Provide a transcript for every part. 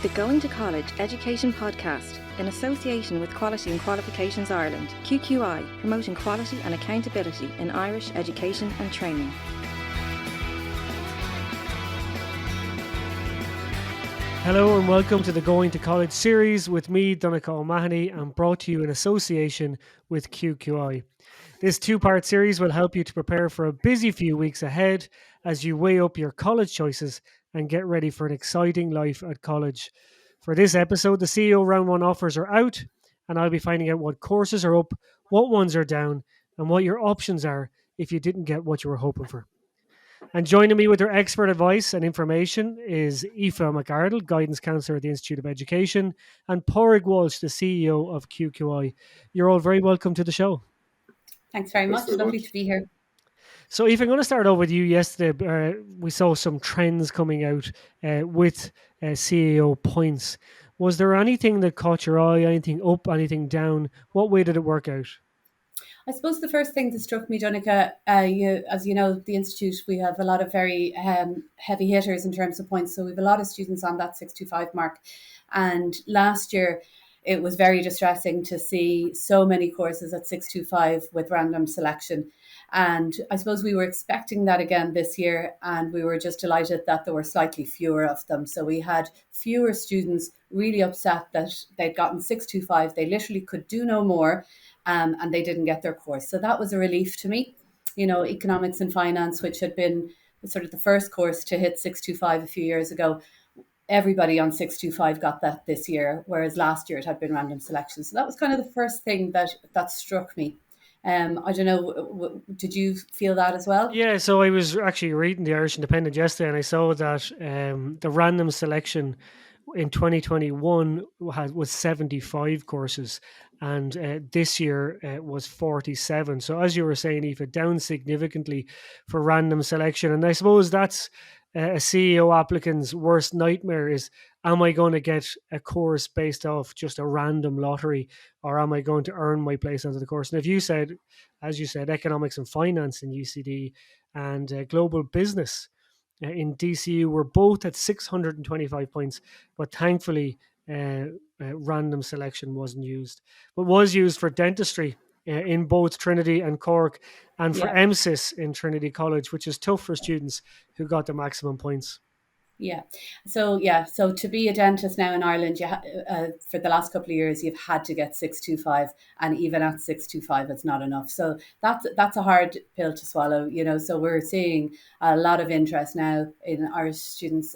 The Going to College Education Podcast, in association with Quality and Qualifications Ireland, QQI, promoting quality and accountability in Irish education and training. Hello and welcome to the Going to College series with me, Donnchadh O'Mahony, and brought to you in association with QQI. This two-part series will help you to prepare for a busy few weeks ahead as you weigh up your college choices and get ready for an exciting life at college. For this episode, the CEO Round 1 offers are out, and I'll be finding out what courses are up, what ones are down, and what your options are if you didn't get what you were hoping for. And joining me with their expert advice and information is Aoife McArdle, Guidance Counsellor at the Institute of Education, and Padraig Walsh, the CEO of QQI. You're all very welcome to the show. Thanks very much. Lovely to be here. So, Aoife, I'm going to start over with you. Yesterday, we saw some trends coming out with CAO points. Was there anything that caught your eye, anything up, anything down? What way did it work out? I suppose the first thing that struck me, Donnchadh, as you know, the Institute, we have a lot of very heavy hitters in terms of points. So we have a lot of students on that 625 mark. And last year, it was very distressing to see so many courses at 625 with random selection. And I suppose we were expecting that again this year, and we were just delighted that there were slightly fewer of them. So we had fewer students really upset that they'd gotten 625. They literally could do no more, and they didn't get their course. So that was a relief to me. You know, economics and finance, which had been sort of the first course to hit 625 a few years ago, everybody on 625 got that this year, whereas last year it had been random selection. So that was kind of the first thing that struck me. I don't know, did you feel that as well? Yeah, so I was actually reading the Irish Independent yesterday, and I saw that the random selection in 2021 was 75 courses, and this year was 47. So as you were saying, Aoife, down significantly for random selection. And I suppose that's a CEO applicant's worst nightmare is, am I going to get a course based off just a random lottery, or am I going to earn my place onto the course? And if you said, as you said, economics and finance in UCD and global business in DCU were both at 625 points, but thankfully random selection wasn't used, but was used for dentistry in both Trinity and Cork, and for MSIS in Trinity College, which is tough for students who got the maximum points. So to be a dentist now in Ireland, for the last couple of years, you've had to get 625, and even at 625, it's not enough. So that's a hard pill to swallow, you know. So we're seeing a lot of interest now in Irish students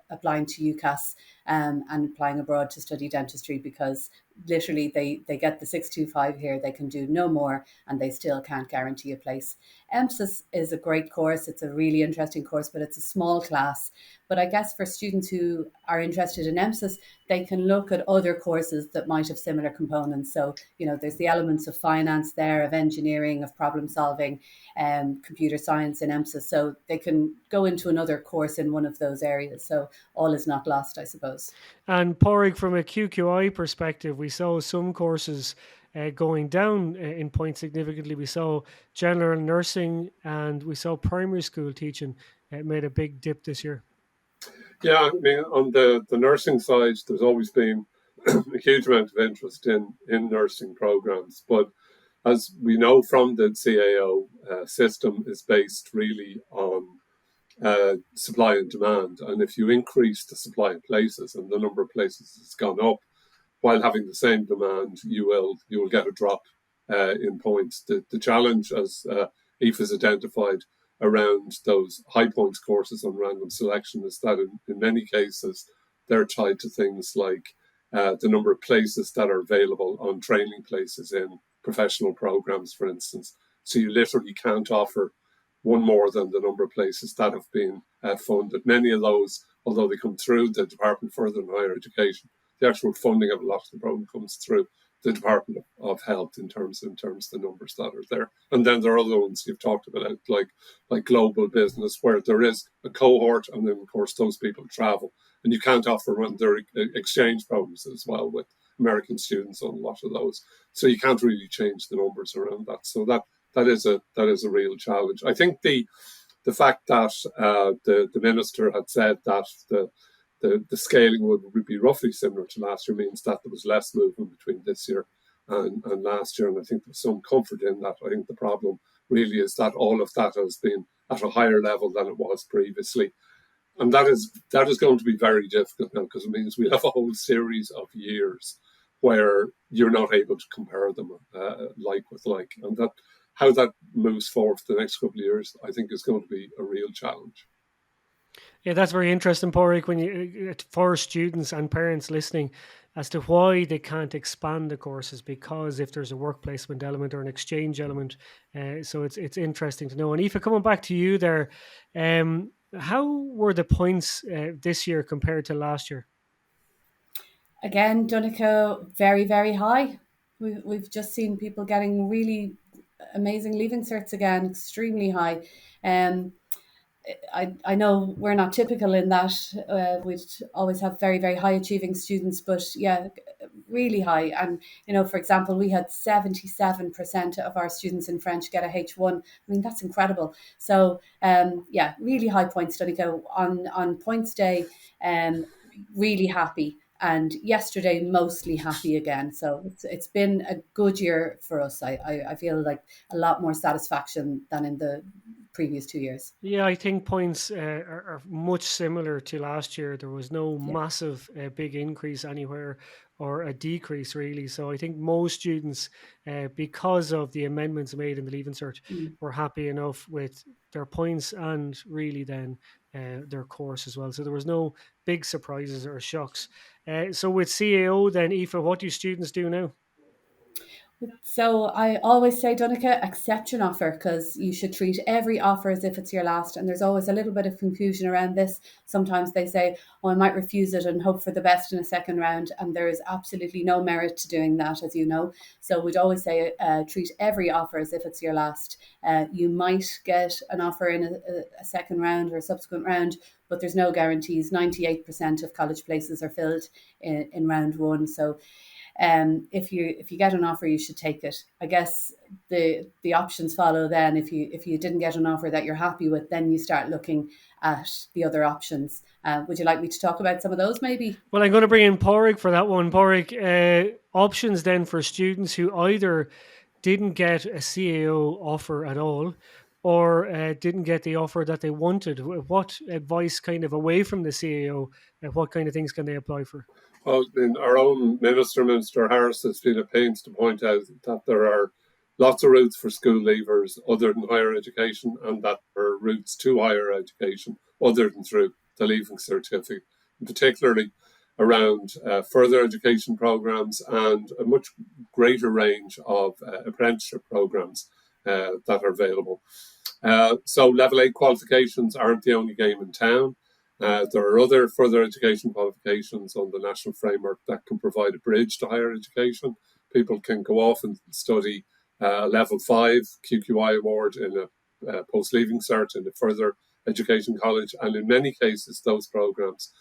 applying to UCAS and applying abroad to study dentistry, because literally they get the 625 here, they can do no more, and they still can't guarantee a place. MSIS is a great course. It's a really interesting course, but it's a small class. But I guess for students who are interested in MSIS, they can look at other courses that might have similar components. So, you know, there's the elements of finance there, of engineering, of problem solving, computer science in MSIS. So they can go into another course in one of those areas. So all is not lost, I suppose. And Padraig, from a QQI perspective, we saw some courses going down in points significantly. We saw general nursing and we saw primary school teaching made a big dip this year. Yeah, I mean, on the nursing side, there's always been a huge amount of interest in nursing programs. But as we know from the CAO system is based really on supply and demand. And if you increase the supply of places and the number of places has gone up, while having the same demand, you will get a drop in points. The challenge, as Aoife has identified, around those high points courses on random selection is that in many cases they're tied to things like the number of places that are available on training places in professional programs, for instance. So you literally can't offer one more than the number of places that have been funded. Many of those, although they come through the Department for Further and Higher Education, the actual funding of a lot of the program comes through the Department of Health in terms of the numbers that are there. And then there are other ones you've talked about, like global business, where there is a cohort, and then of course those people travel, and you can't offer their exchange programs as well with American students on a lot of those. So you can't really change the numbers around that. So that is a real challenge. I think the fact that the minister had said that the scaling would be roughly similar to last year, means that there was less movement between this year and last year. And I think there's some comfort in that. I think the problem really is that all of that has been at a higher level than it was previously. And that is going to be very difficult now, because it means we have a whole series of years where you're not able to compare them like with like. And that how that moves forward for the next couple of years, I think, is going to be a real challenge. Yeah, that's very interesting, Padraig, when you, for students and parents listening, as to why they can't expand the courses, because if there's a work placement element or an exchange element, so it's interesting to know. And Aoife, coming back to you there, how were the points this year compared to last year? Again, Donnchadh, very, very high. We've just seen people getting really amazing leaving certs again, extremely high. I know we're not typical in that. We'd always have very, very high achieving students, but yeah, really high. And, for example, we had 77% of our students in French get a H1. I mean, that's incredible. So, yeah, really high points, Donnchadh. On points day, really happy. And yesterday, mostly happy again. So it's been a good year for us. I feel like a lot more satisfaction than in the previous 2 years. Yeah, I think points are much similar to last year. There was no massive big increase anywhere or a decrease really. So I think most students, because of the amendments made in the Leaving Cert, were happy enough with their points and really then their course as well. So there was no big surprises or shocks. So with CAO then, Aoife, what do students do now? So I always say, Donnchadh, accept an offer, because you should treat every offer as if it's your last. And there's always a little bit of confusion around this. Sometimes they say, I might refuse it and hope for the best in a second round. And there is absolutely no merit to doing that, as you know. So we'd always say, treat every offer as if it's your last. You might get an offer in a second round or a subsequent round, but there's no guarantees. 98% of college places are filled in round one. So if you get an offer, you should take it. I guess the options follow then. If you didn't get an offer that you're happy with, then you start looking at the other options. Would you like me to talk about some of those maybe? Well, I'm going to bring in Padraig for that one. Padraig, options then for students who either didn't get a CAO offer at all or didn't get the offer that they wanted. What advice kind of away from the CAO, what kind of things can they apply for? Well, in our own Minister Harris, has been at pains to point out that there are lots of routes for school leavers other than higher education, and that there are routes to higher education other than through the Leaving Certificate, particularly around further education programmes and a much greater range of apprenticeship programmes that are available. So Level 8 qualifications aren't the only game in town. There are other further education qualifications on the national framework that can provide a bridge to higher education. People can go off and study Level 5 QQI award in a post-leaving cert in a further education college. And in many cases, those programmes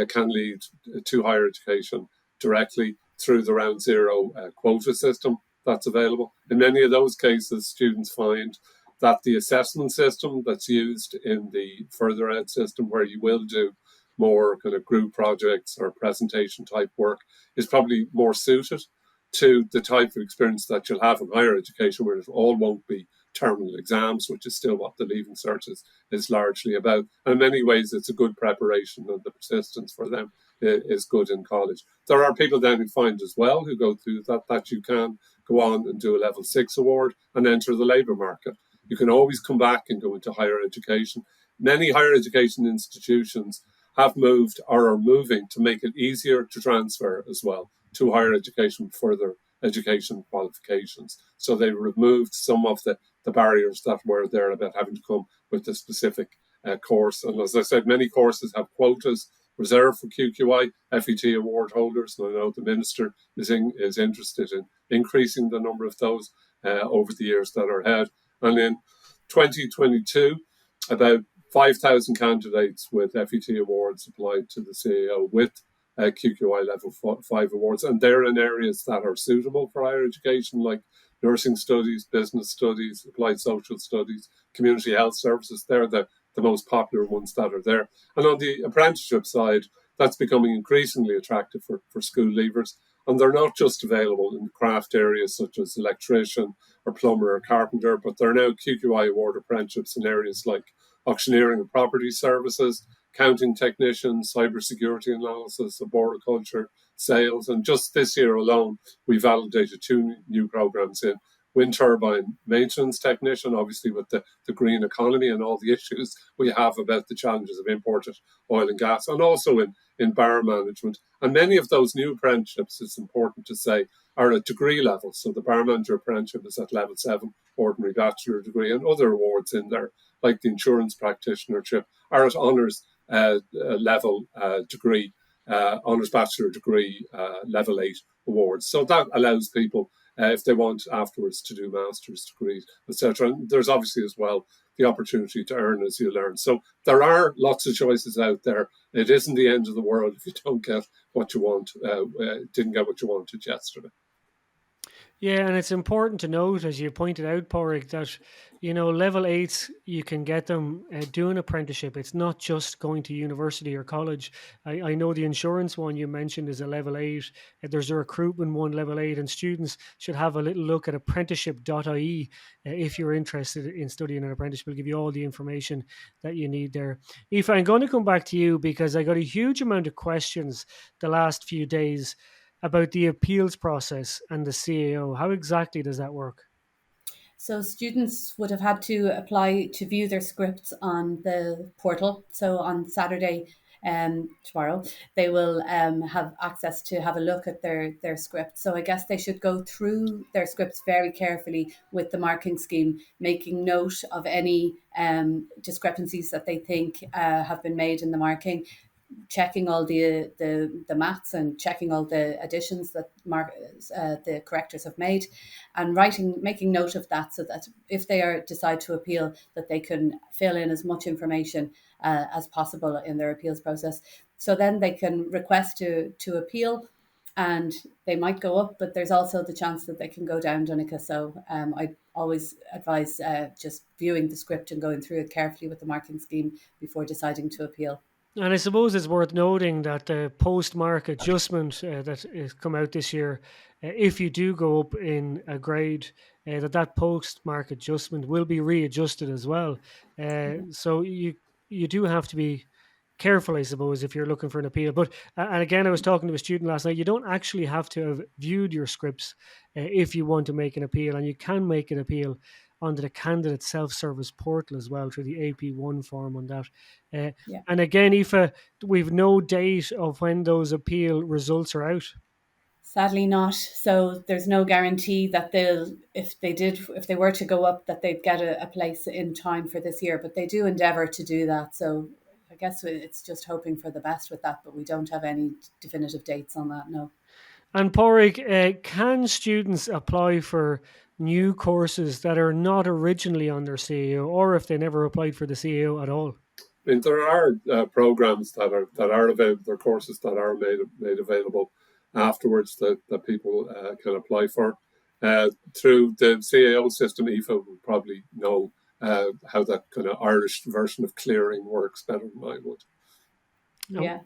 can lead to higher education directly through the Round Zero quota system that's available. In many of those cases, students find that the assessment system that's used in the further ed system, where you will do more kind of group projects or presentation type work, is probably more suited to the type of experience that you'll have in higher education, where it all won't be terminal exams, which is still what the Leaving Cert is largely about. And in many ways, it's a good preparation, and the persistence for them is good in college. There are people then who find as well, who go through that you can go on and do a Level 6 award and enter the labour market. You can always come back and go into higher education. Many higher education institutions have moved or are moving to make it easier to transfer as well to higher education, further education qualifications. So they removed some of the barriers that were there about having to come with a specific course. And as I said, many courses have quotas reserved for QQI FET award holders. And I know the Minister is interested in increasing the number of those over the years that are ahead. And in 2022, about 5,000 candidates with FET awards applied to the CAO with QQI Level 5 awards. And they're in areas that are suitable for higher education, like nursing studies, business studies, applied social studies, community health services. They're the most popular ones that are there. And on the apprenticeship side, that's becoming increasingly attractive for school leavers. And they're not just available in the craft areas such as electrician or plumber or carpenter, but they're now QQI award apprenticeships in areas like auctioneering and property services, counting technicians, cybersecurity analysis, arboriculture, sales. And just this year alone, we validated 2 new programs in wind turbine maintenance technician, obviously with the green economy and all the issues we have about the challenges of imported oil and gas, and also in bar management. And many of those new apprenticeships, it's important to say, are at degree level. So the bar manager apprenticeship is at level 7, ordinary bachelor degree, and other awards in there, like the insurance practitionership, are at honours level degree, honours bachelor degree, level 8 awards. So that allows people, if they want afterwards, to do master's degrees, etc. And there's obviously as well the opportunity to earn as you learn. So there are lots of choices out there. It isn't the end of the world if you don't get what you want, didn't get what you wanted yesterday. Yeah, and it's important to note, as you pointed out, Padraig, that, you know, level 8s, you can get them doing apprenticeship. It's not just going to university or college. I know the insurance one you mentioned is a level 8. There's a recruitment one, level 8, and students should have a little look at apprenticeship.ie if you're interested in studying an apprenticeship. We'll give you all the information that you need there. Aoife, I'm going to come back to you because I got a huge amount of questions the last few days about the appeals process and the CAO. How exactly does that work? So students would have had to apply to view their scripts on the portal. So on Saturday, tomorrow, they will have access to have a look at their script. So I guess they should go through their scripts very carefully with the marking scheme, making note of any discrepancies that they think have been made in the marking, checking all the maths and checking all the additions that the correctors have made, and making note of that, so that if they decide to appeal, that they can fill in as much information as possible in their appeals process. So then they can request to appeal, and they might go up, but there's also the chance that they can go down, Donnchadh. So I always advise just viewing the script and going through it carefully with the marking scheme before deciding to appeal. And I suppose it's worth noting that the post-mark adjustment that has come out this year, if you do go up in a grade, that post-mark adjustment will be readjusted as well. So you do have to be careful, I suppose, if you're looking for an appeal. But and again, I was talking to a student last night. You don't actually have to have viewed your scripts if you want to make an appeal, and you can make an appeal onto the candidate self-service portal as well through the AP1 form on that. And again, Aoife, we've no date of when those appeal results are out. Sadly not. So there's no guarantee that if they were to go up, that they'd get a place in time for this year, but they do endeavour to do that. So I guess it's just hoping for the best with that, but we don't have any definitive dates on that, no. And Padraig, can students apply for new courses that are not originally on their CAO, or if they never applied for the CAO at all? I mean, there are programs that are available, there are courses that are made available afterwards that people can apply for through the CAO system. Aoife would probably know how that kind of Irish version of clearing works better than I would. Yeah.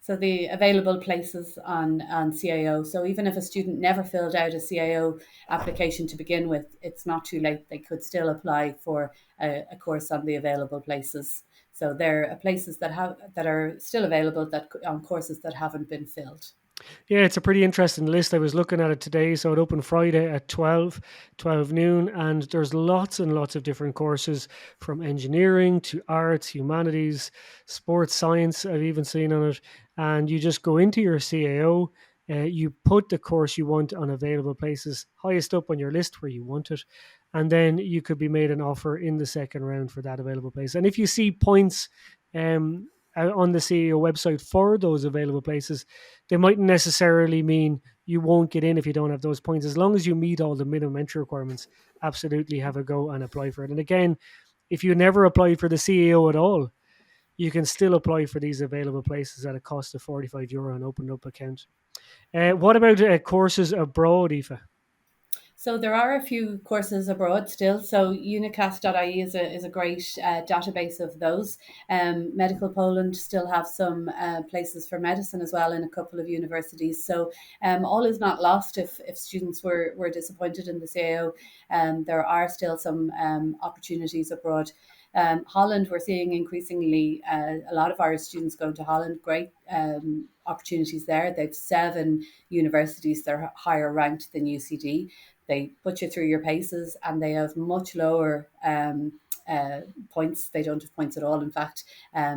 So the available places on CAO. So even if a student never filled out a CAO application to begin with, it's not too late. They could still apply for a course on the available places. So there are places that are still available on courses that haven't been filled. Yeah, it's a pretty interesting list. I was looking at it today. So it opened Friday at 12 noon, and there's lots and lots of different courses, from engineering to arts, humanities, sports science, I've even seen on it. And you just go into your CAO, you put the course you want on available places, highest up on your list where you want it, and then you could be made an offer in the second round for that available place. And if you see points on the CAO website for those available places, they mightn't necessarily mean you won't get in if you don't have those points. As long as you meet all the minimum entry requirements, absolutely have a go and apply for it. And again, if you never applied for the CAO at all, you can still apply for these available places at a cost of €45 and open up account. What about courses abroad, Aoife? So there are a few courses abroad still. So unicast.ie is a great database of those. Medical Poland still have some places for medicine as well in a couple of universities. So all is not lost if students were disappointed in the CAO. There are still some opportunities abroad. Holland, we're seeing increasingly a lot of Irish students going to Holland. Great opportunities there. They've 7 universities that are higher ranked than UCD. They put you through your paces, and they have much lower points. They don't have points at all, in fact.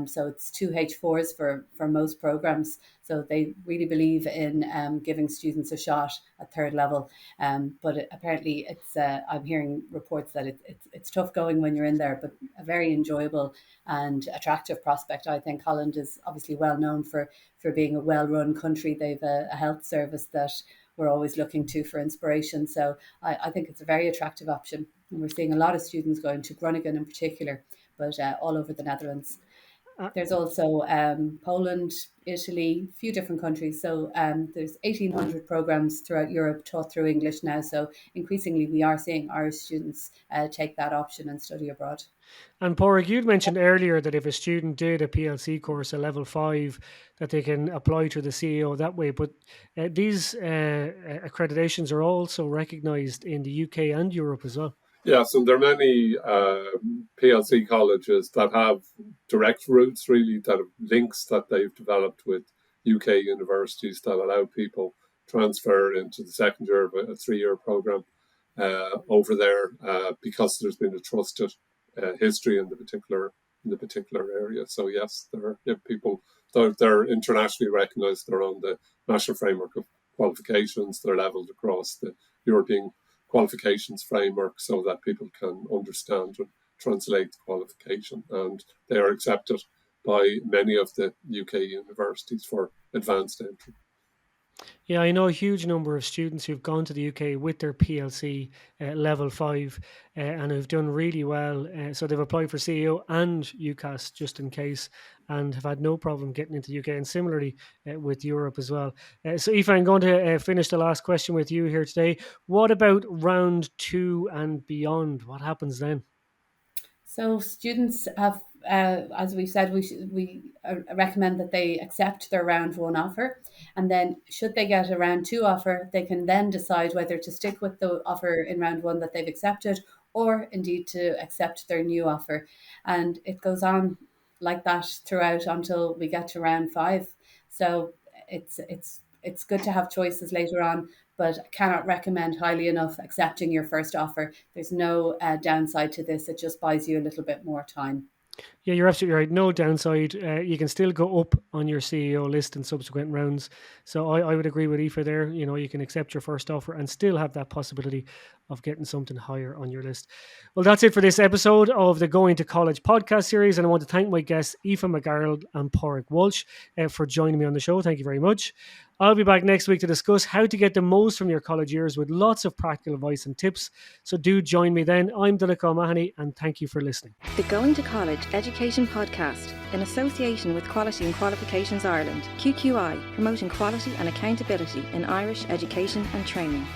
So it's 2 H4s for most programs. So they really believe in giving students a shot at third level. But apparently it's I'm hearing reports that it's tough going when you're in there, but a very enjoyable and attractive prospect. I think Holland is obviously well known for being a well-run country. They've a health service that we're always looking to for inspiration. So I think it's a very attractive option. And we're seeing a lot of students going to Groningen in particular, but all over the Netherlands. There's also Poland, Italy, a few different countries. So there's 1,800 programs throughout Europe taught through English now. So increasingly we are seeing Irish students take that option and study abroad. And Padraig, you'd mentioned earlier that if a student did a PLC course, a level 5, that they can apply to the CAO that way. But these accreditations are also recognised in the UK and Europe as well. Yes, and there are many PLC colleges that have direct routes, really, that have links that they've developed with UK universities that allow people transfer into the second year of a 3-year programme over there because there's been a trusted history in the particular area. So yes, there are people they're internationally recognised. They're on the National Framework of Qualifications. They're levelled across the European qualifications framework so that people can understand and translate the qualification, and they are accepted by many of the UK universities for advanced entry. Yeah, I know a huge number of students who've gone to the UK with their PLC level 5 and have done really well. So they've applied for CAO and UCAS just in case, and have had no problem getting into the UK, and similarly with Europe as well. So Aoife, I'm going to finish the last question with you here today. What about round 2 and beyond? What happens then? So students have, as we said, we recommend that they accept their round 1 offer, and then should they get a round 2 offer, they can then decide whether to stick with the offer in round 1 that they've accepted, or indeed to accept their new offer. And it goes on like that throughout until we get to round 5. So it's good to have choices later on, but I cannot recommend highly enough accepting your first offer. There's no downside to this. It just buys you a little bit more time. Yeah, you're absolutely right. No downside. You can still go up on your CEO list in subsequent rounds. So I would agree with Aoife there. You know, you can accept your first offer and still have that possibility of getting something higher on your list. Well, that's it for this episode of the Going to College podcast series. And I want to thank my guests, Aoife McArdle and Padraig Walsh, for joining me on the show. Thank you very much. I'll be back next week to discuss how to get the most from your college years with lots of practical advice and tips. So do join me then. I'm Donnchadh O'Mahony, and thank you for listening. The Going to College Education Podcast, in association with Quality and Qualifications Ireland, QQI, promoting quality and accountability in Irish education and training.